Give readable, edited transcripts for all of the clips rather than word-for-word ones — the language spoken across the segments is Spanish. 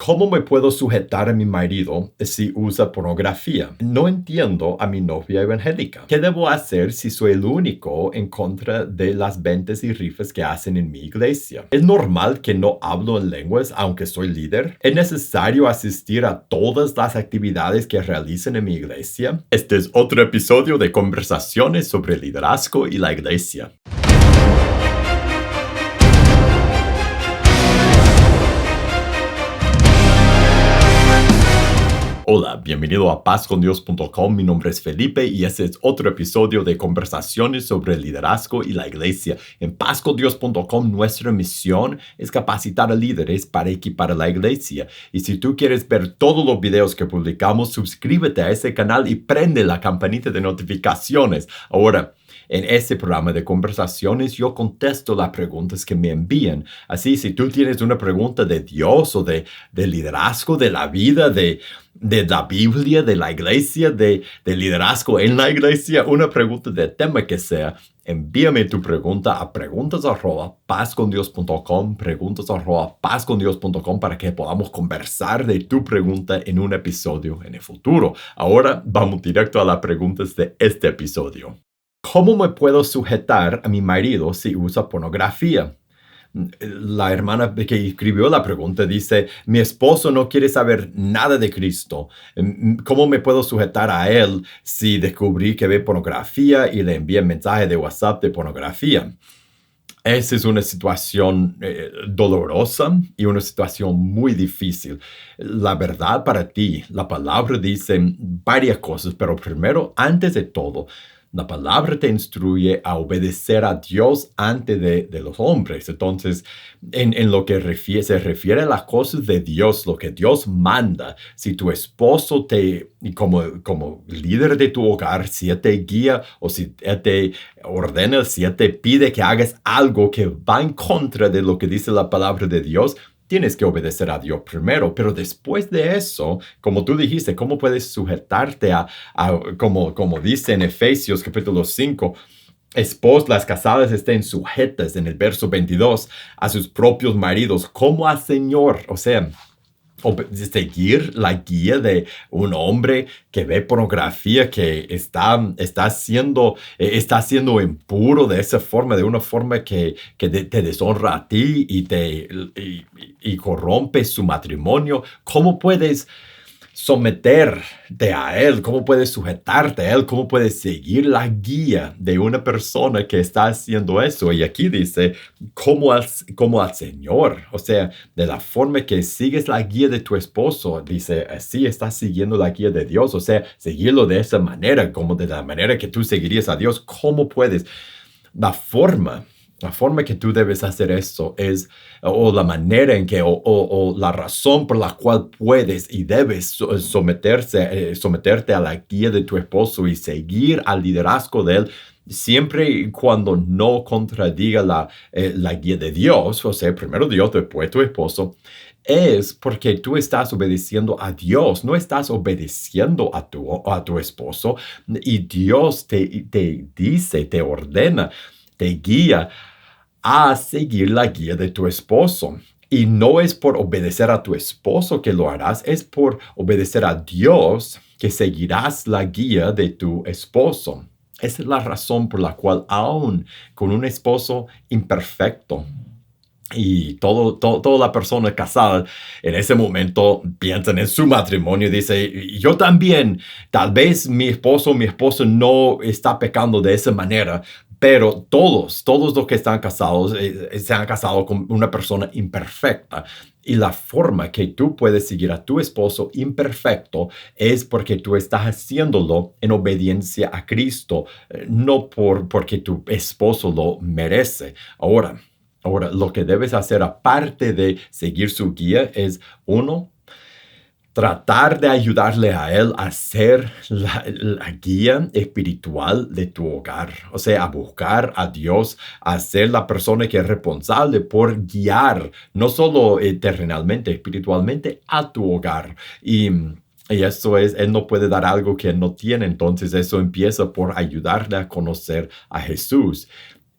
¿Cómo me puedo sujetar a mi marido si usa pornografía? No entiendo a mi novia evangélica. ¿Qué debo hacer si soy el único en contra de las ventas y rifas que hacen en mi iglesia? ¿Es normal que no hablo en lenguas aunque soy líder? ¿Es necesario asistir a todas las actividades que realizan en mi iglesia? Este es otro episodio de Conversaciones sobre Liderazgo y la Iglesia. Hola, bienvenido a pazcondios.com. Mi nombre es Felipe y este es otro episodio de Conversaciones sobre el Liderazgo y la Iglesia. En pazcondios.com nuestra misión es capacitar a líderes para equipar a la iglesia. Y si tú quieres ver todos los videos que publicamos, suscríbete a ese canal y prende la campanita de notificaciones. Ahora, en este programa de conversaciones yo contesto las preguntas que me envían. Así, si tú tienes una pregunta de Dios o de liderazgo, de la vida, de la Biblia, de la iglesia, de liderazgo en la iglesia, una pregunta de tema que sea, envíame tu pregunta a preguntas@pazcondios.com, preguntas@pazcondios.com para que podamos conversar de tu pregunta en un episodio en el futuro. Ahora vamos directo a las preguntas de este episodio. ¿Cómo me puedo sujetar a mi marido si usa pornografía? La hermana que escribió la pregunta dice, mi esposo no quiere saber nada de Cristo. ¿Cómo me puedo sujetar a él si descubrí que ve pornografía y le envía mensaje de WhatsApp de pornografía? Esa es una situación dolorosa y una situación muy difícil. La verdad para ti, la palabra dice varias cosas, pero primero, antes de todo, la palabra te instruye a obedecer a Dios antes de los hombres. Entonces, en lo que se refiere a las cosas de Dios, lo que Dios manda, si tu esposo como líder de tu hogar, si él te guía o si él te ordena, si él te pide que hagas algo que va en contra de lo que dice la palabra de Dios, tienes que obedecer a Dios primero, pero después de eso, como tú dijiste, ¿cómo puedes sujetarte como dice en Efesios capítulo 5, las casadas estén sujetas en el verso 22 a sus propios maridos como al Señor? O sea, seguir la guía de un hombre que ve pornografía, que está siendo impuro de esa forma, de una forma que te deshonra a ti y corrompe su matrimonio. ¿Cómo puedes someterte a él? ¿Cómo puedes sujetarte a él? ¿Cómo puedes seguir la guía de una persona que está haciendo eso? Y aquí dice, como al Señor. O sea, de la forma que sigues la guía de tu esposo, dice, así estás siguiendo la guía de Dios. O sea, seguirlo de esa manera, como de la manera que tú seguirías a Dios. ¿Cómo puedes? La forma que tú debes hacer eso es, o la manera en que, o la razón por la cual puedes y debes someterte a la guía de tu esposo y seguir al liderazgo de él, siempre y cuando no contradiga la guía de Dios, o sea, primero Dios, después tu esposo, es porque tú estás obedeciendo a Dios, no estás obedeciendo a tu esposo, y Dios te dice, te ordena, te guía a seguir la guía de tu esposo. Y no es por obedecer a tu esposo que lo harás, es por obedecer a Dios que seguirás la guía de tu esposo. Esa es la razón por la cual aún con un esposo imperfecto, y toda la persona casada en ese momento piensan en su matrimonio y dice, yo también, tal vez mi esposo no está pecando de esa manera, pero todos los que están casados se han casado con una persona imperfecta. Y la forma que tú puedes seguir a tu esposo imperfecto es porque tú estás haciéndolo en obediencia a Cristo, no porque tu esposo lo merece. Ahora, lo que debes hacer aparte de seguir su guía es, uno, tratar de ayudarle a él a ser la guía espiritual de tu hogar. O sea, a buscar a Dios, a ser la persona que es responsable por guiar, no solo terrenalmente, espiritualmente, a tu hogar. Y eso es, él no puede dar algo que él no tiene. Entonces eso empieza por ayudarle a conocer a Jesús.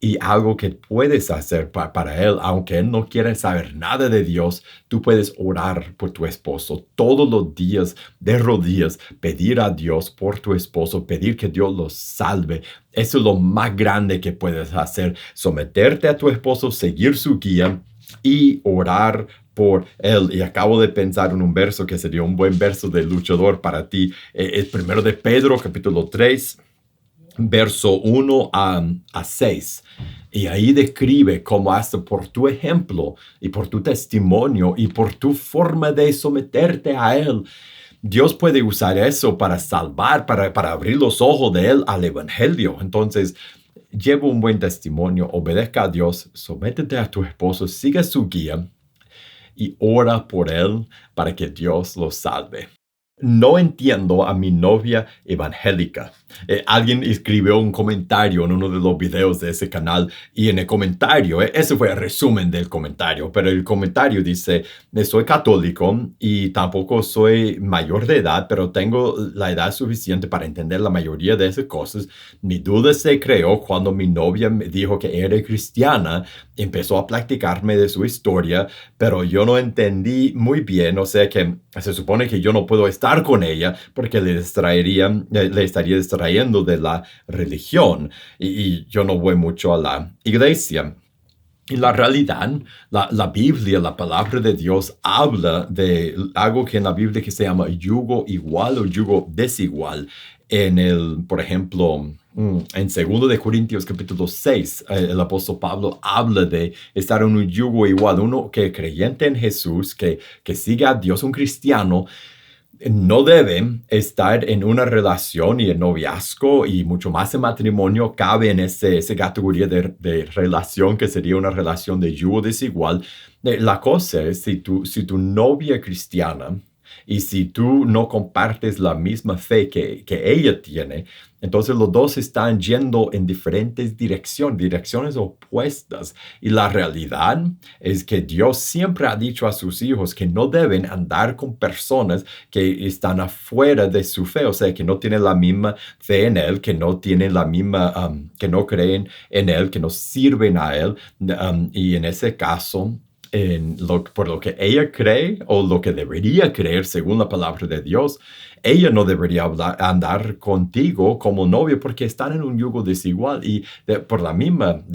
Y algo que puedes hacer para él, aunque él no quiera saber nada de Dios, tú puedes orar por tu esposo todos los días de rodillas, pedir a Dios por tu esposo, pedir que Dios lo salve. Eso es lo más grande que puedes hacer, someterte a tu esposo, seguir su guía y orar por él. Y acabo de pensar en un verso que sería un buen verso de luchador para ti. Es primero de Pedro, capítulo 3. Verso 1 a 6. Y ahí describe cómo hasta por tu ejemplo y por tu testimonio y por tu forma de someterte a Él, Dios puede usar eso para salvar, para abrir los ojos de Él al Evangelio. Entonces, lleva un buen testimonio, obedezca a Dios, sométete a tu esposo, siga su guía y ora por Él para que Dios lo salve. No entiendo a mi novia evangélica. Alguien escribió un comentario en uno de los videos de ese canal y en el comentario, ese fue el resumen del comentario, pero el comentario dice, soy católico y tampoco soy mayor de edad, pero tengo la edad suficiente para entender la mayoría de esas cosas. Mi duda se creó cuando mi novia me dijo que era cristiana, empezó a platicarme de su historia, pero yo no entendí muy bien, o sea que se supone que yo no puedo estar con ella porque le estaría distrayendo de la religión y yo no voy mucho a la iglesia. Y la realidad, la Biblia, la palabra de Dios habla de algo que en la Biblia que se llama yugo igual o yugo desigual. Por ejemplo, en 2 de Corintios capítulo 6, el apóstol Pablo habla de estar en un yugo igual. Uno que es creyente en Jesús, que sigue a Dios, un cristiano, no debe estar en una relación y en noviazgo y mucho más en matrimonio cabe en esa categoría de relación que sería una relación de yugo desigual. La cosa es si tu novia cristiana y si tú no compartes la misma fe que ella tiene, entonces los dos están yendo en diferentes direcciones opuestas. Y la realidad es que Dios siempre ha dicho a sus hijos que no deben andar con personas que están afuera de su fe, o sea, que no tienen la misma fe en Él, que no tienen la misma, que no creen en Él, que no sirven a Él. Y en ese caso, por lo que ella cree o lo que debería creer según la palabra de Dios, ella no debería andar contigo como novio porque están en un yugo desigual y de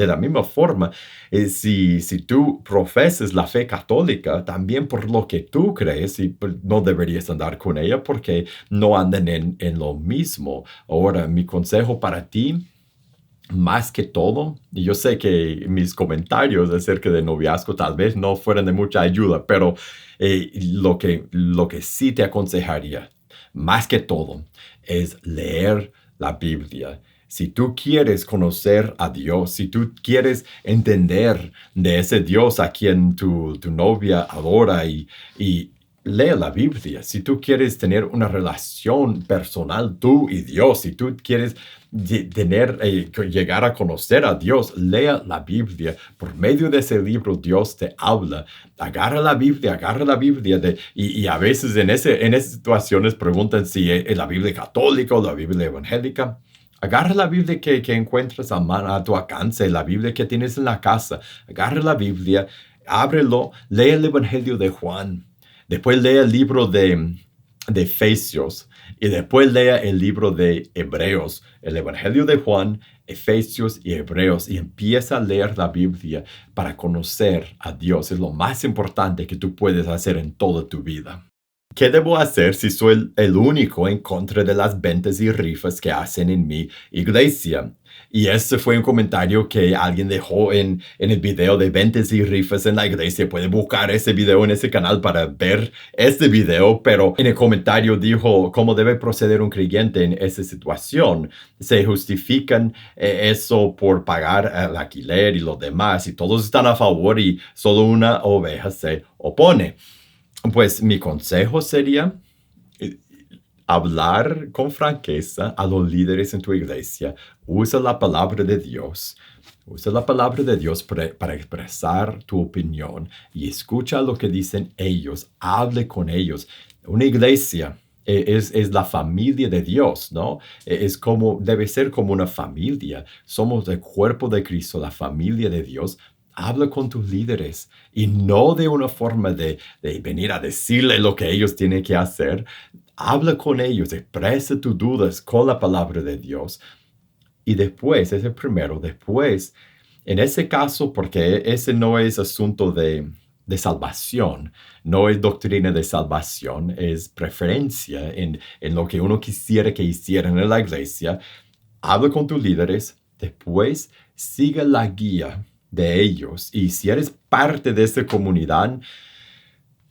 la misma forma, si tú profesas la fe católica, también por lo que tú crees, no deberías andar con ella porque no andan en lo mismo. Ahora, mi consejo para ti, más que todo, y yo sé que mis comentarios acerca de noviazgo tal vez no fueran de mucha ayuda, pero lo que sí te aconsejaría, más que todo, es leer la Biblia. Si tú quieres conocer a Dios, si tú quieres entender de ese Dios a quien tu novia adora y lee la Biblia. Si tú quieres tener una relación personal tú y Dios, si tú quieres llegar a conocer a Dios, lea la Biblia. Por medio de ese libro Dios te habla. Agarra la Biblia y a veces en esas situaciones preguntan si es la Biblia católica o la Biblia evangélica. Agarra la Biblia que encuentras a tu alcance, la Biblia que tienes en la casa. Agarra la Biblia, ábrelo, lee el Evangelio de Juan. Después lea el libro de Efesios y después lea el libro de Hebreos, el Evangelio de Juan, Efesios y Hebreos y empieza a leer la Biblia para conocer a Dios. Es lo más importante que tú puedes hacer en toda tu vida. ¿Qué debo hacer si soy el único en contra de las ventas y rifas que hacen en mi iglesia? Y ese fue un comentario que alguien dejó en el video de ventas y rifas en la iglesia. Puede buscar ese video en ese canal para ver este video, pero en el comentario dijo cómo debe proceder un creyente en esa situación. Se justifican eso por pagar el alquiler y lo demás, y todos están a favor y solo una oveja se opone. Pues mi consejo sería hablar con franqueza a los líderes en tu iglesia. Usa la palabra de Dios. Usa la palabra de Dios para expresar tu opinión y escucha lo que dicen ellos. Hable con ellos. Una iglesia Es la familia de Dios, ¿no? Es como, debe ser como una familia. Somos el cuerpo de Cristo, la familia de Dios. Habla con tus líderes y no de una forma de venir a decirle lo que ellos tienen que hacer. Habla con ellos, expresa tus dudas con la palabra de Dios. Y después, ese primero, después, en ese caso, porque ese no es asunto de salvación, no es doctrina de salvación, es preferencia en lo que uno quisiera que hicieran en la iglesia. Habla con tus líderes, después sigue la guía de ellos. Y si eres parte de esta comunidad,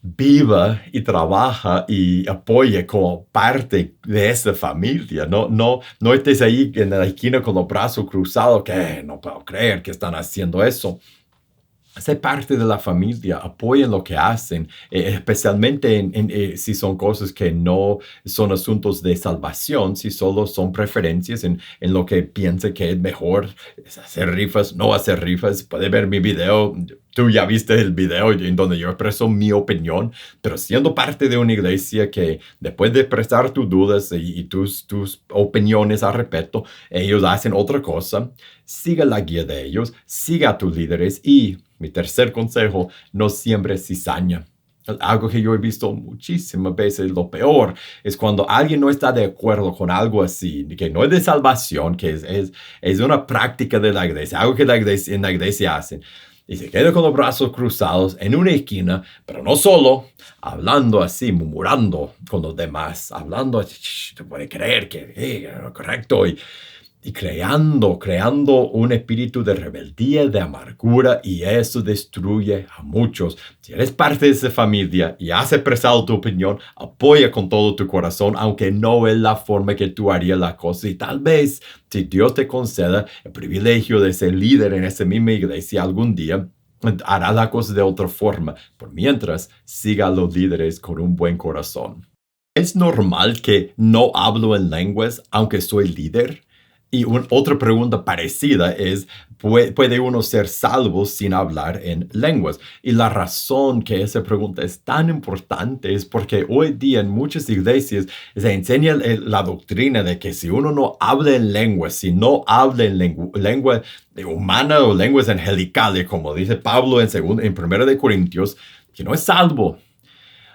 viva y trabaja y apoye como parte de esa familia. No estés ahí en la esquina con los brazos cruzados, que no puedo creer que están haciendo eso. Sé parte de la familia, apoyen lo que hacen, especialmente si son cosas que no son asuntos de salvación, si solo son preferencias en lo que piensa que es mejor, es hacer rifas, no hacer rifas. Puede ver mi video, tú ya viste el video en donde yo expreso mi opinión, pero siendo parte de una iglesia que después de expresar tus dudas y tus opiniones al respecto, ellos hacen otra cosa, siga la guía de ellos, siga a tus líderes y mi tercer consejo, no siembres cizaña. Algo que yo he visto muchísimas veces, lo peor es cuando alguien no está de acuerdo con algo así, que no es de salvación, que es una práctica de la iglesia, algo que en la iglesia hacen. Y se queda con los brazos cruzados en una esquina, pero no solo, hablando así, murmurando con los demás, hablando así, te puede creer que correcto, y creando un espíritu de rebeldía, de amargura, y eso destruye a muchos. Si eres parte de esa familia y has expresado tu opinión, apoya con todo tu corazón, aunque no es la forma que tú harías la cosa. Y tal vez, si Dios te conceda el privilegio de ser líder en esa misma iglesia algún día, hará la cosa de otra forma. Por mientras, siga a los líderes con un buen corazón. ¿Es normal que no hablo en lenguas aunque soy líder? Y otra pregunta parecida es, ¿puede uno ser salvo sin hablar en lenguas? Y la razón que esa pregunta es tan importante es porque hoy día en muchas iglesias se enseña la doctrina de que si uno no habla en lenguas, si no habla en lengua humana o lenguas angelicales, como dice Pablo en 1 de Corintios, que no es salvo.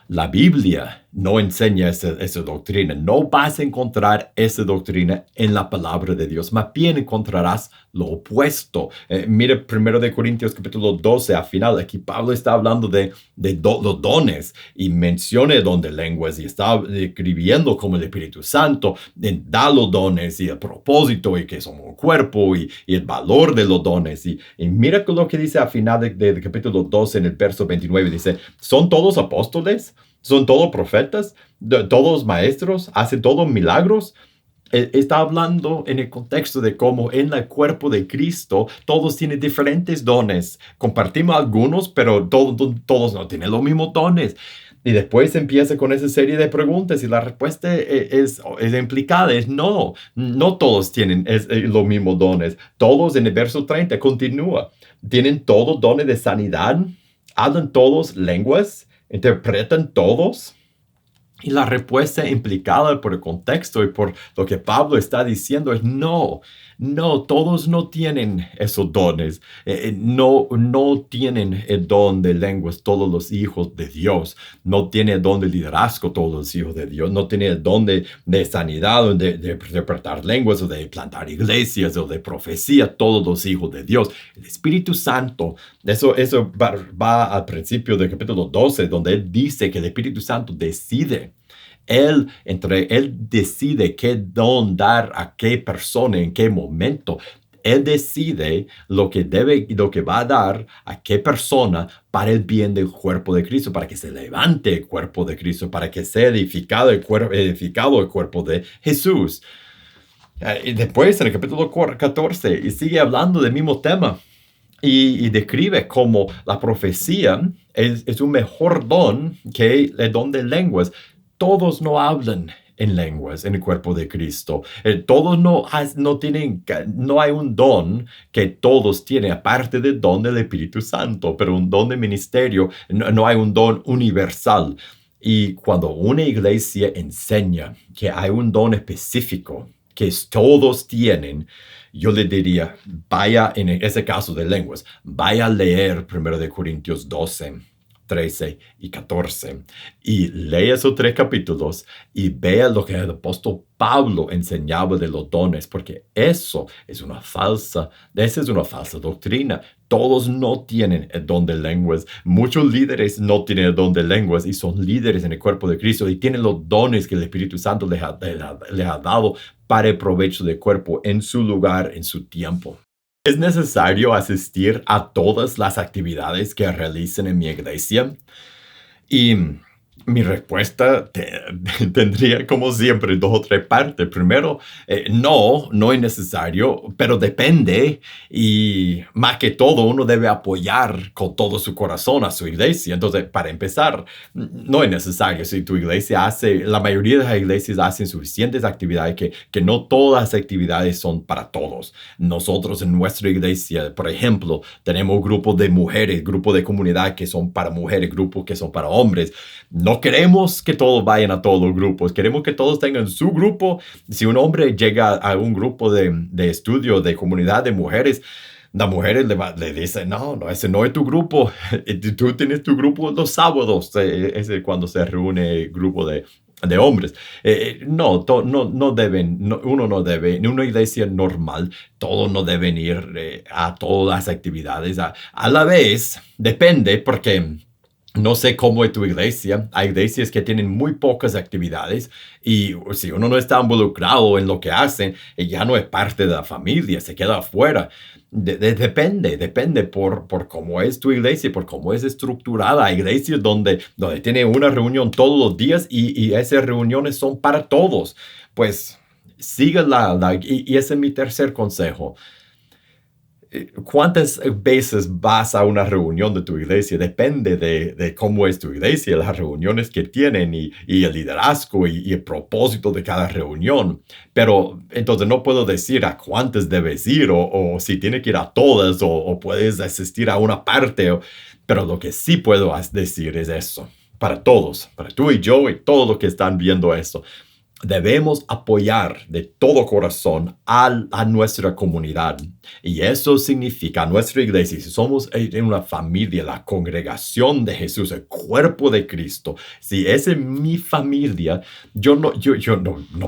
La Biblia no enseña esa doctrina. No vas a encontrar esa doctrina en la palabra de Dios. Más bien encontrarás lo opuesto. Mira 1 de Corintios capítulo 12, al final. Aquí Pablo está hablando de los dones y menciona el don de lenguas y está escribiendo como el Espíritu Santo da los dones y el propósito y que somos un cuerpo y el valor de los dones. Y mira lo que dice al final del capítulo 12 en el verso 29. Dice, ¿son todos apóstoles? ¿Son todos profetas? ¿Todos maestros? ¿Hacen todos milagros? Está hablando en el contexto de cómo en el cuerpo de Cristo todos tienen diferentes dones. Compartimos algunos, pero todos no tienen los mismos dones. Y después empieza con esa serie de preguntas y la respuesta es implicada, es no todos tienen los mismos dones. Todos en el verso 30 continúa. Tienen todos dones de sanidad, hablan todos lenguas, interpretan todos. Y la respuesta implicada por el contexto y por lo que Pablo está diciendo es no, todos no tienen esos dones. No tienen el don de lenguas todos los hijos de Dios. No tienen el don de liderazgo todos los hijos de Dios. No tienen el don de sanidad o de interpretar lenguas o de plantar iglesias o de profecía todos los hijos de Dios. El Espíritu Santo, eso va al principio del capítulo 12, donde él dice que el Espíritu Santo decide. Él decide qué don dar a qué persona en qué momento. Él decide lo que va a dar a qué persona para el bien del cuerpo de Cristo, para que se levante el cuerpo de Cristo, para que sea edificado el cuerpo de Jesús. Y después en el capítulo 14, y sigue hablando del mismo tema. Y describe cómo la profecía es un mejor don que el don de lenguas. Todos no hablan en lenguas en el cuerpo de Cristo. Todos no hay un don que todos tienen, aparte del don del Espíritu Santo, pero un don de ministerio, no hay un don universal. Y cuando una iglesia enseña que hay un don específico que todos tienen, yo le diría, vaya en ese caso de lenguas, vaya a leer 1 Corintios 12, 13 y 14 y lea esos 3 capítulos y vea lo que el apóstol Pablo enseñaba de los dones, porque esa es una falsa doctrina. Todos no tienen el don de lenguas. Muchos líderes no tienen el don de lenguas y son líderes en el cuerpo de Cristo y tienen los dones que el Espíritu Santo les ha dado para el provecho del cuerpo en su lugar, en su tiempo. ¿Es necesario asistir a todas las actividades que realicen en mi iglesia? Y mi respuesta tendría, como siempre, 2 o 3 partes. Primero, no es necesario, pero depende. Y más que todo, uno debe apoyar con todo su corazón a su iglesia. Entonces, para empezar, no es necesario. Si tu iglesia la mayoría de las iglesias hacen suficientes actividades que no todas las actividades son para todos. Nosotros en nuestra iglesia, por ejemplo, tenemos grupos de mujeres, grupos de comunidad que son para mujeres, grupos que son para hombres. No queremos que todos vayan a todos los grupos, queremos que todos tengan su grupo. Si un hombre llega a un grupo de estudio, de comunidad de mujeres, las mujeres le dicen, no, ese no es tu grupo. Tú tienes tu grupo los sábados, ese es cuando se reúne el grupo de hombres. No deben, uno no debe, en una iglesia normal, todos no deben ir a todas las actividades. A la vez, depende, porque no sé cómo es tu iglesia. Hay iglesias que tienen muy pocas actividades y si uno no está involucrado en lo que hacen, ya no es parte de la familia, se queda afuera. Depende por cómo es tu iglesia, por cómo es estructurada. Hay iglesias donde tiene una reunión todos los días y esas reuniones son para todos. Pues sigue y ese es mi tercer consejo. ¿Cuántas veces vas a una reunión de tu iglesia? Depende de cómo es tu iglesia, las reuniones que tienen y el liderazgo y el propósito de cada reunión. Pero entonces no puedo decir a cuántas debes ir o si tienes que ir a todas o puedes asistir a una parte. Pero lo que sí puedo decir es eso, para todos, para tú y yo y todos los que están viendo esto. Debemos apoyar de todo corazón a nuestra comunidad. Y eso significa a nuestra iglesia. Si somos en una familia, la congregación de Jesús, el cuerpo de Cristo, si esa es mi familia, yo no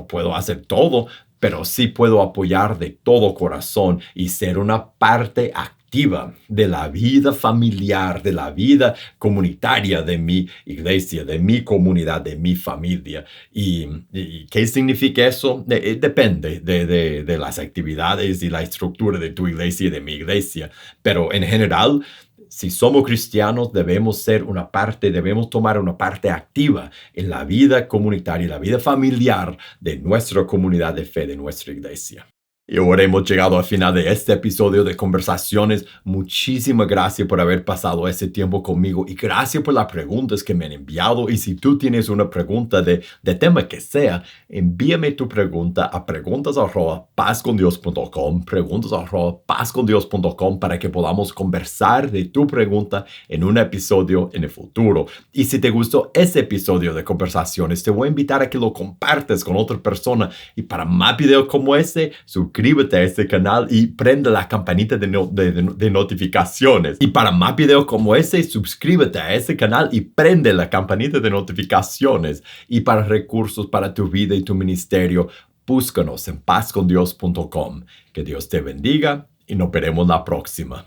puedo hacer todo, pero sí puedo apoyar de todo corazón y ser una parte activa de la vida familiar, de la vida comunitaria de mi iglesia, de mi comunidad, de mi familia. ¿Y qué significa eso? Depende de las actividades y la estructura de tu iglesia y de mi iglesia, pero en general, si somos cristianos, debemos tomar una parte activa en la vida comunitaria, la vida familiar de nuestra comunidad de fe, de nuestra iglesia. Y ahora hemos llegado al final de este episodio de Conversaciones. Muchísimas gracias por haber pasado ese tiempo conmigo y gracias por las preguntas que me han enviado. Y si tú tienes una pregunta de tema que sea, envíame tu pregunta a preguntas@pazcondios.com, preguntas@pazcondios.com para que podamos conversar de tu pregunta en un episodio en el futuro. Y si te gustó ese episodio de Conversaciones, te voy a invitar a que lo compartas con otra persona. Y para más videos como este, suscríbete a este canal y prende la campanita de notificaciones. Y para más videos como este, suscríbete a este canal y prende la campanita de notificaciones. Y para recursos para tu vida y tu ministerio, búscanos en pazcondios.com. Que Dios te bendiga y nos veremos la próxima.